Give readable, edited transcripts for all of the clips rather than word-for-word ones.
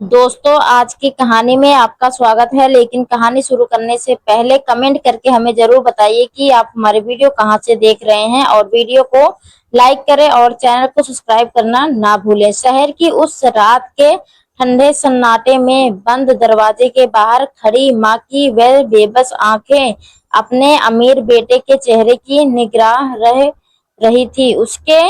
दोस्तों, आज की कहानी में आपका स्वागत है। लेकिन कहानी शुरू करने से पहले कमेंट करके हमें जरूर बताइए कि आप हमारे वीडियो कहाँ से देख रहे हैं और वीडियो को लाइक करें और चैनल को सब्सक्राइब करना ना भूलें। शहर की उस रात के ठंडे सन्नाटे में बंद दरवाजे के बाहर खड़ी माँ की वह बेबस आंखें अपने अमीर बेटे के चेहरे की निगाह रह रही थी। उसके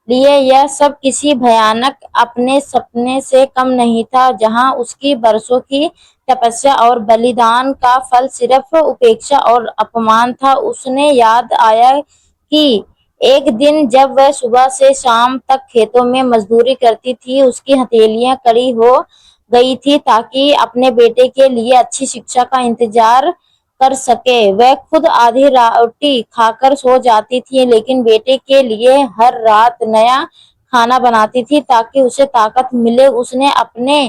लिए यह सब किसी भयानक अपने सपने से कम नहीं था, जहां उसकी बरसों की तपस्या और बलिदान का फल सिर्फ उपेक्षा और अपमान था। उसने याद आया कि एक दिन जब वह सुबह से शाम तक खेतों में मजदूरी करती थी, उसकी हथेलियां कड़ी हो गई थी ताकि अपने बेटे के लिए अच्छी शिक्षा का इंतजार कर सके। वह खुद आधी रोटी खाकर सो जाती थी, लेकिन बेटे के लिए हर रात नया खाना बनाती थी ताकि उसे ताकत मिले। उसने अपने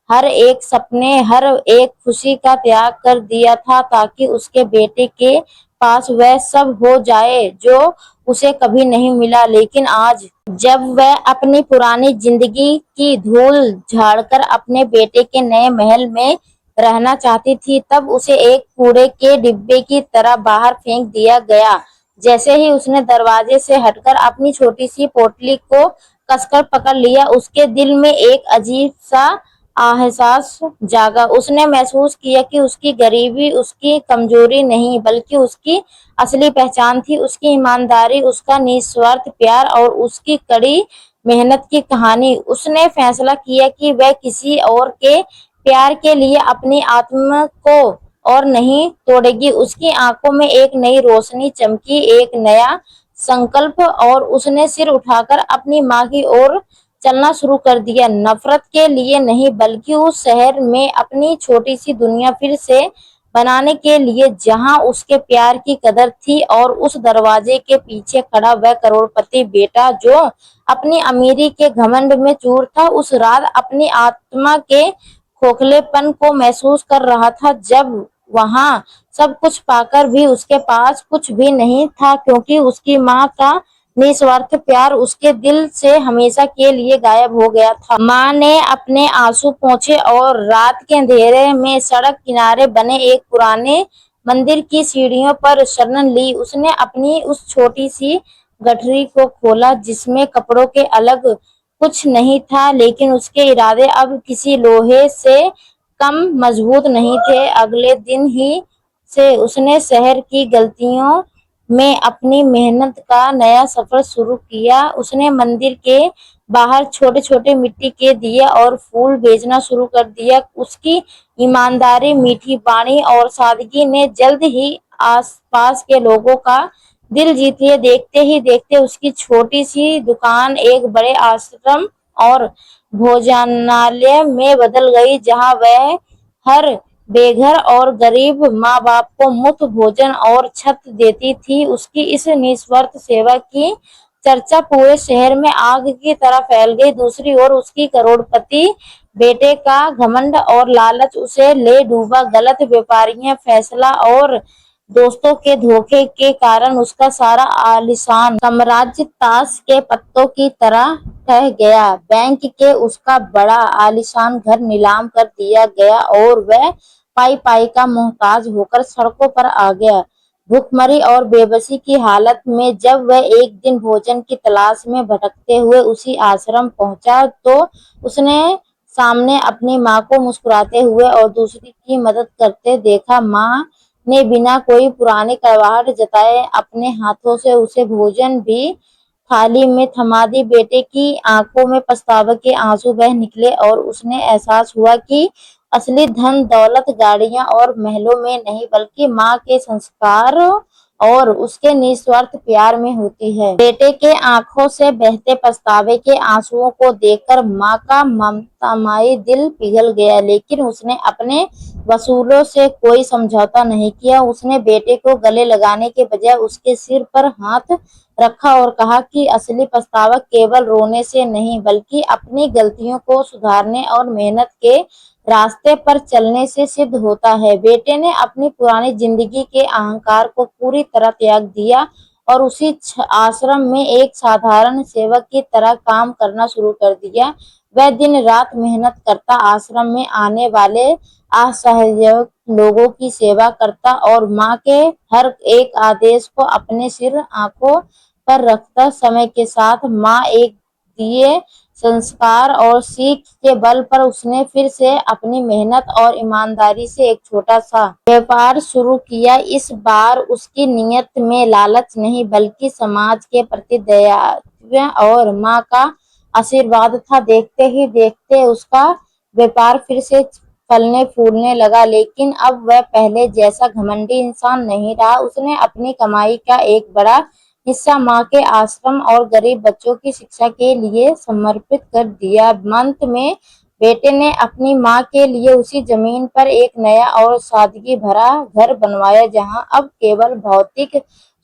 हर एक सपने, हर एक खुशी का त्याग कर दिया था ताकि उसके बेटे के पास वह सब हो जाए जो उसे कभी नहीं मिला। लेकिन आज जब वह अपनी पुरानी जिंदगी की धूल झाड़कर अपने बेटे के नए महल में रहना चाहती थी, तब उसे एक कूड़े के डिब्बे की तरह बाहर फेंक दिया गया। जैसे ही उसने दरवाजे से हटकर अपनी छोटी सी पोटली को कसकर पकड़ लिया, उसके दिल में एक अजीब सा एहसास जागा। उसने महसूस किया कि उसकी गरीबी उसकी कमजोरी नहीं, बल्कि उसकी असली पहचान थी। उसकी ईमानदारी, उसका निस्वार्थ प्यार और उसकी कड़ी मेहनत की कहानी। उसने फैसला किया कि वह किसी और के प्यार के लिए अपनी आत्मा को और नहीं तोड़ेगी। उसकी आंखों में एक नई रोशनी चमकी, एक नया संकल्प, और उसने सिर उठाकर अपनी माँ की ओर चलना शुरू कर दिया। नफरत के लिए नहीं, बल्कि उस शहर में अपनी छोटी सी दुनिया फिर से बनाने के लिए जहां उसके प्यार की कदर थी। और उस दरवाजे के पीछे खड़ा वह करोड़पति बेटा जो अपनी अमीरी के घमंड में चूर था, उस रात अपनी आत्मा के खोखलेपन को महसूस कर रहा था, जब वहां सब कुछ पाकर भी उसके पास कुछ भी नहीं था, क्योंकि उसकी माँ का निस्वार्थ प्यार उसके दिल से हमेशा के लिए गायब हो गया था। माँ ने अपने आंसू पोंछे और रात के अंधेरे में सड़क किनारे बने एक पुराने मंदिर की सीढ़ियों पर शरण ली। उसने अपनी उस छोटी सी गठरी को खोला जिसमें कपड़ों के अलग कुछ नहीं था, लेकिन उसके इरादे अब किसी लोहे से कम मजबूत नहीं थे। अगले दिन ही से उसने शहर की गलियों में अपनी मेहनत का नया सफर शुरू किया। उसने मंदिर के बाहर छोटे छोटे मिट्टी के दिए और फूल बेचना शुरू कर दिया। उसकी ईमानदारी, मीठी वाणी और सादगी ने जल्द ही आसपास के लोगों का दिल जीत लिया। देखते ही देखते उसकी छोटी सी दुकान एक बड़े आश्रम और भोजनालय में बदल गई, जहां वह हर बेघर और गरीब माँ बाप को मुफ्त भोजन और छत देती थी। उसकी इस निस्वार्थ सेवा की चर्चा पूरे शहर में आग की तरह फैल गई। दूसरी ओर उसकी करोड़पति बेटे का घमंड और लालच उसे ले डूबा। गलत व्यापारियों, फैसला और दोस्तों के धोखे के कारण उसका सारा आलीशान साम्राज्य ताश के पत्तों की तरह ढह गया। बैंक के उसका बड़ा आलीशान घर नीलाम कर दिया गया और वह पाई पाई का मोहताज होकर सड़कों पर आ गया। भूखमरी और बेबसी की हालत में जब वह एक दिन भोजन की तलाश में भटकते हुए उसी आश्रम पहुंचा, तो उसने सामने अपनी माँ को मुस्कुराते हुए और दूसरी की मदद करते देखा। माँ ने बिना कोई पुरानी कड़वाहट जताए अपने हाथों से उसे भोजन भी थाली में थमा दी। बेटे की आंखों में पछतावे के आंसू बह निकले और उसने एहसास हुआ कि असली धन दौलत, गाड़ियां और महलों में नहीं, बल्कि माँ के संस्कार और उसके निस्वार्थ प्यार में होती है। बेटे के आंखों से बहते पछतावे के आंसुओं को देखकर माँ का ममतामयी दिल पिघल गया, लेकिन उसने अपने वसूलों से कोई समझौता नहीं किया। उसने बेटे को गले लगाने के बजाय उसके सिर पर हाथ रखा और कहा कि असली पछतावा केवल रोने से नहीं, बल्कि अपनी गलतियों को सुधारने और मेहनत के रास्ते पर चलने से सिद्ध होता है। बेटे ने अपनी पुरानी जिंदगी के अहंकार को पूरी तरह त्याग दिया और उसी आश्रम में एक साधारण सेवक की तरह काम करना शुरू कर दिया। वह दिन रात मेहनत करता, आश्रम में आने वाले असहाय लोगों की सेवा करता और माँ के हर एक आदेश को अपने सिर आंखों पर रखता। समय के साथ माँ एक दिए संस्कार और सीख के बल पर उसने फिर से अपनी मेहनत और ईमानदारी से एक छोटा सा व्यापार शुरू किया। इस बार उसकी नीयत में लालच नहीं बल्कि समाज के प्रति दया और माँ का आशीर्वाद था। देखते ही देखते उसका व्यापार फिर से फलने फूलने लगा, लेकिन अब वह पहले जैसा घमंडी इंसान नहीं रहा। उसने अपनी कमाई का एक बड़ा हिस्सा माँ के आश्रम और गरीब बच्चों की शिक्षा के लिए समर्पित कर दिया। अंत में बेटे ने अपनी माँ के लिए उसी जमीन पर एक नया और सादगी भरा घर बनवाया, जहाँ अब केवल भौतिक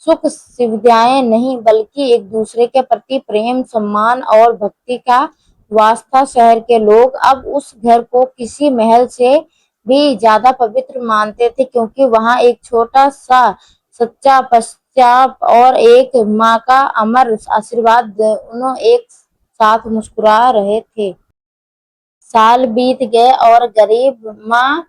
सुख सुविधाएं नहीं बल्कि एक दूसरे के प्रति प्रेम, सम्मान और भक्ति का वास्ता। शहर के लोग अब उस घर को किसी महल से भी ज्यादा पवित्र मानते थे, क्योंकि वहां एक छोटा सा सच्चा पश्चाताप और एक माँ का अमर आशीर्वाद दोनों एक साथ मुस्कुरा रहे थे। साल बीत गए और गरीब माँ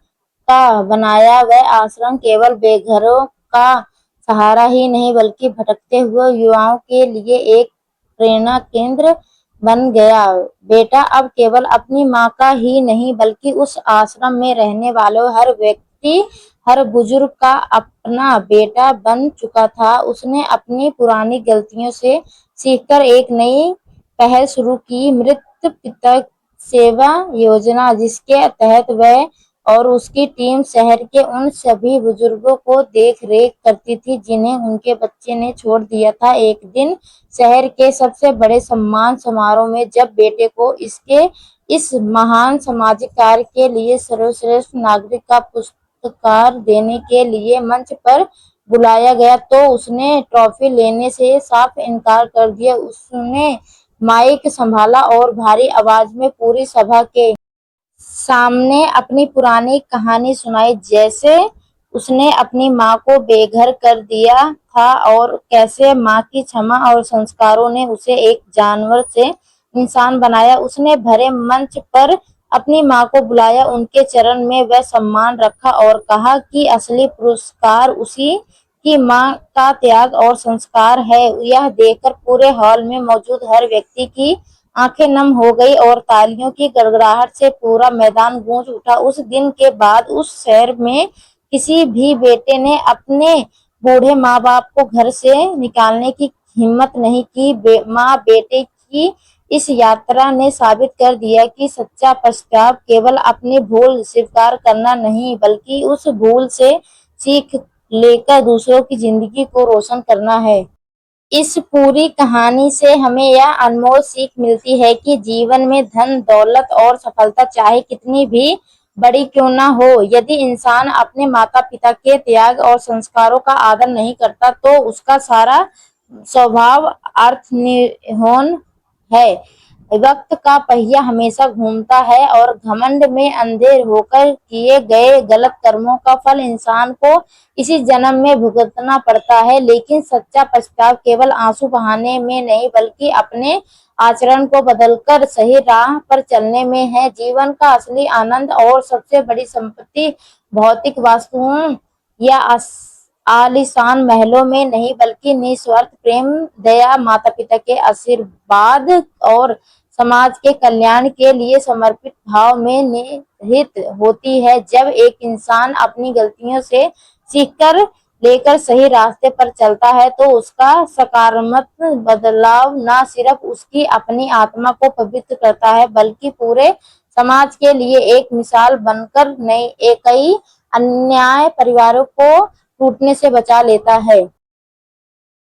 का बनाया वह आश्रम केवल बेघरों का सहारा ही नहीं बल्कि भटकते हुए युवाओं के लिए एक प्रेरणा केंद्र बन गया। बेटा अब केवल अपनी माँ का ही नहीं बल्कि उस आश्रम में रहने वालों हर व्यक्ति, हर बुजुर्ग का अपना बेटा बन चुका था। उसने अपनी पुरानी गलतियों से सीखकर एक नई पहल शुरू की, मृत पिता सेवा योजना, जिसके तहत वह और उसकी टीम शहर के उन सभी बुजुर्गों को देख रेख करती थी जिन्हें उनके बच्चे ने छोड़ दिया था। एक दिन शहर के सबसे बड़े सम्मान समारोह में जब बेटे को इसके इस महान सामाजिक कार्य के लिए सर्वश्रेष्ठ नागरिक का पुरस्कार देने के लिए मंच पर बुलाया गया तो उसने ट्रॉफी लेने से साफ इनकार कर दिया। उसने माइक संभाला और भारी आवाज में पूरी सभा के सामने अपनी पुरानी कहानी सुनाई, जैसे उसने अपनी माँ को बेघर कर दिया था और कैसे माँ की क्षमा और संस्कारों ने उसे एक जानवर से इंसान बनाया। उसने भरे मंच पर अपनी माँ को बुलाया, उनके चरण में वह सम्मान रखा और कहा कि असली पुरस्कार उसी की माँ का त्याग और संस्कार है। यह देखकर पूरे हॉल में मौजूद हर व्यक्ति की आंखें नम हो गई और तालियों की गड़गड़ाहट से पूरा मैदान गूंज उठा। उस दिन के बाद उस शहर में किसी भी बेटे ने अपने बूढ़े माँ बाप को घर से निकालने की हिम्मत नहीं की। माँ बेटे की इस यात्रा ने साबित कर दिया कि सच्चा पश्चाताप केवल अपनी भूल स्वीकार करना नहीं बल्कि उस भूल से सीख लेकर दूसरों की जिंदगी को रोशन करना है। इस पूरी कहानी से हमें यह अनमोल सीख मिलती है कि जीवन में धन, दौलत और सफलता चाहे कितनी भी बड़ी क्यों ना हो, यदि इंसान अपने माता-पिता के त्याग और संस्कारों का आदर नहीं करता, तो उसका सारा स्वभाव अर्थहीन है। वक्त का पहिया हमेशा घूमता है और घमंड में अंधे होकर किए गए गलत कर्मों का फल इंसान को इसी जन्म में भुगतना पड़ता है। लेकिन सच्चा पछतावा केवल आंसू बहाने में नहीं बल्कि अपने आचरण को बदलकर सही राह पर चलने में है। जीवन का असली आनंद और सबसे बड़ी संपत्ति भौतिक वस्तुओं या आलीशान महलों में नहीं बल्कि निस्वार्थ प्रेम, दया, माता पिता के आशीर्वाद और समाज के कल्याण के लिए समर्पित भाव में निहित होती है। जब एक इंसान अपनी गलतियों से सीखकर लेकर सही रास्ते पर चलता है तो उसका सकारात्मक बदलाव न सिर्फ उसकी अपनी आत्मा को पवित्र करता है बल्कि पूरे समाज के लिए एक मिसाल बनकर कई अन्याय परिवारों को टूटने से बचा लेता है।